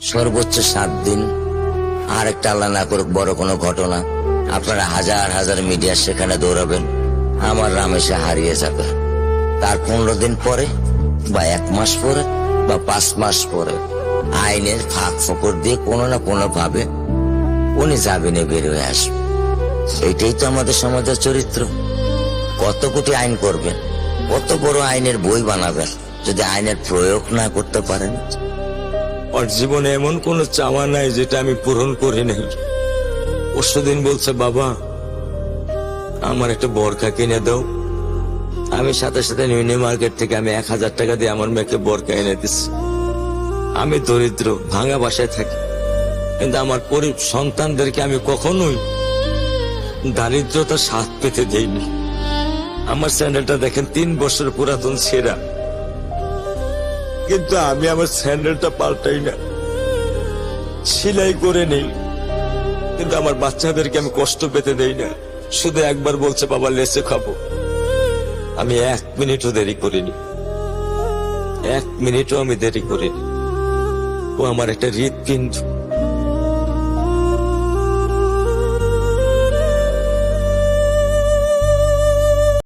সর্বোচ্চ 7 দিন, আর একটা আল্লাহ না করুক বড় কোনো ঘটনা, আপনারা হাজার হাজার মিডিয়া সেখানে দৌড়াবেন, আমার রামেশা হারিয়ে যাবে। তার 15 দিন পরে বা 1 মাস পরে বা 5 মাস পরে আইনের ফাঁক ফোকর দিয়ে কোনো না কোনো ভাবে উনি জামিনে বের হয়ে আসবে। এটাই তো আমাদের সমাজের চরিত্র। কত কোটি আইন করবেন, কত বড় আইনের বই বানাবেন, যদি আইনের প্রয়োগ না করতে পারেন। ওর জীবনে এমন কোন চাওয়া নাই যেটা আমি পূরণ করি নাই। পরশুদিন বলছে, বাবা আমার একটা বোরকা কিনে দাও। আমি সাথে সাথে নিউ মার্কেট থেকে আমি 1000 টাকা দিয়ে আমার মেয়েকে বোরকা এনে দিচ্ছি। আমি দরিদ্র, ভাঙা বাসায় থাকি, কিন্তু আমার সন্তানদেরকে আমি কখনোই দারিদ্রতা স্বাদ পেতে দেইনি। আমার স্যান্ডেলটা দেখেন 3 বছর পুরাতন ছেঁড়া, কিন্তু আমি আমার স্যান্ডেলটা পাল্টাই না, সেলাই করে নেই। কিন্তু আমার বাচ্চাদেরকে আমি কষ্ট পেতে দেই না। শুধু একবার বলছে, বাবা লেচে খাবো। আমি 1 মিনিটও দেরি করিনি, 1 মিনিটও আমি দেরি করিনি। ও আমার একটা হৃৎপিণ্ড।